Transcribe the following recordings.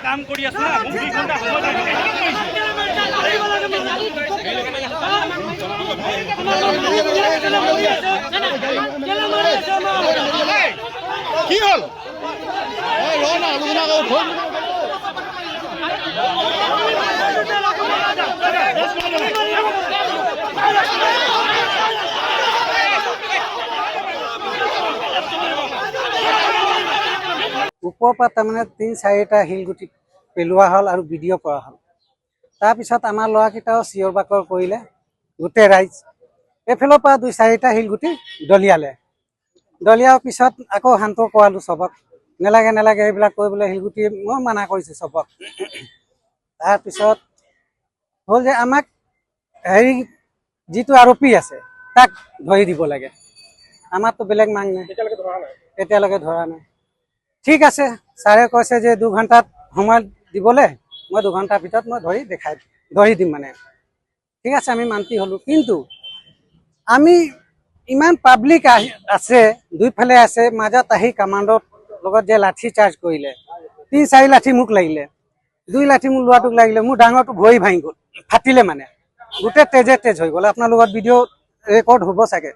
কাম কৰি আছো না মোক 2 ঘণ্টা সময় লাগে কি হল ৰনা আলোচনা কৰো ওপৰৰ পৰা তাৰমানে 3-4টা শিলগুটি পেলোৱা হ'ল আৰু ভিডিঅ' কৰা হ'ল। তাৰপিছত আমাৰ ল'ৰাকেইটাও চিঞৰ বাকৰ কৰিলে গোটেই ৰাইজ। এইফালৰ পৰা 2-4টা শিলগুটি দলিয়ালে। দলিয়াৰ পিছত আকৌ শান্ত কৰালোঁ চবক, নেলাগে নেলাগে এইবিলাক কৰিবলৈ, শিলগুটি মই মানা কৰিছোঁ চবক। তাৰপিছত হ'ল যে আমাক হেৰি যিটো আৰোপী আছে তাক ধৰি দিব লাগে, আমাৰতো বেলেগ মাং নাই, এতিয়ালৈকে ধৰা নাই। ঠিক আছে, ছাৰে কৈছে যে 2 ঘণ্টাত সময় দিবলৈ, মই 2 ঘণ্টাৰ ভিতৰত মই ধৰি দিম মানে। ঠিক আছে, আমি মান্তি হ'লোঁ। কিন্তু আমি ইমান পাব্লিক আছে, দুইফালে আছে, মাজত আহি কামাণ্ডৰ লগত যে লাঠি চাৰ্জ কৰিলে, 3-4 লাঠি মোক লাগিলে, 2 লাঠি মোৰ ল'ৰাটোক লাগিলে, মোৰ ডাঙৰটো ভৰি ভাঙি গ'ল, ফাটিলে মানে, গোটেই তেজ হৈ গ'ল। আপোনালোকৰ ভিডিঅ' ৰেকৰ্ড হ'ব চাগে।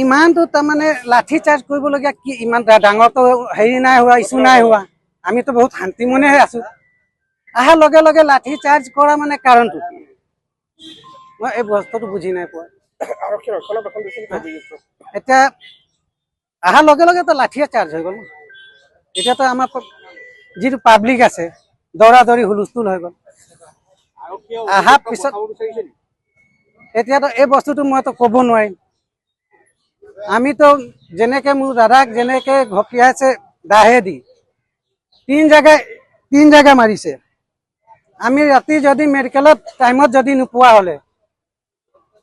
ইমানটো তাৰমানে লাঠি চাৰ্জ কৰিবলগীয়া কি, ইমান ডাঙৰটো হেৰি নাই হোৱা, ইছ্যু নাই হোৱা, আমিতো বহুত শান্তি মনেহে আছোঁ। অহাৰ লগে লগে লাঠি চাৰ্জ কৰা মানে কাৰণটো মই এই বস্তুটো বুজি নাই পোৱা। এতিয়া অহাৰ লগে লগেতো লাঠিয়ে চাৰ্জ হৈ গ'ল। এতিয়াতো আমাৰ যিটো পাব্লিক আছে দৌৰা দৌৰি হুলস্থুল হৈ গ'ল। অহাৰ পিছত এতিয়াতো এই বস্তুটো মইতো ক'ব নোৱাৰিম। আমিতো যেনেকে মোৰ দাদাক যেনেকে ঘপিয়াইছে দাহেদি 3 জাগা মাৰিছে। আমি ৰাতি যদি মেডিকেলত টাইমত যদি নোপোৱা হ'লে,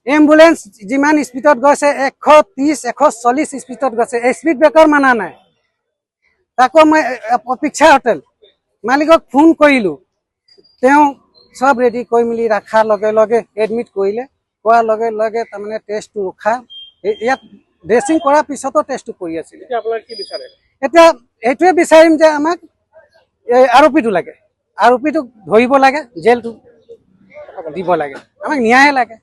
এম্বুলেন্স যিমান স্পীডত গৈছে 130-140 স্পীডত গৈছে, স্পীড ব্ৰেকাৰ মানা নাই। তাকো মই অপেক্ষা হোটেল মালিকক ফোন কৰিলোঁ, তেওঁ সব ৰেডি কৰি মেলি ৰখাৰ লগে লগে এডমিট কৰিলে। কৰাৰ লগে লগে তাৰমানে টেষ্টটো ৰখা, ইয়াত ড্ৰেছিং কৰাৰ পিছতো টেষ্টটো কৰি আছিলে। এতিয়া এইটোৱে বিচাৰিম যে আমাক এই আৰোপীটো লাগে, আৰোপীটোক ধৰিব লাগে, জেলটো দিব লাগে, আমাক ন্যায় লাগে।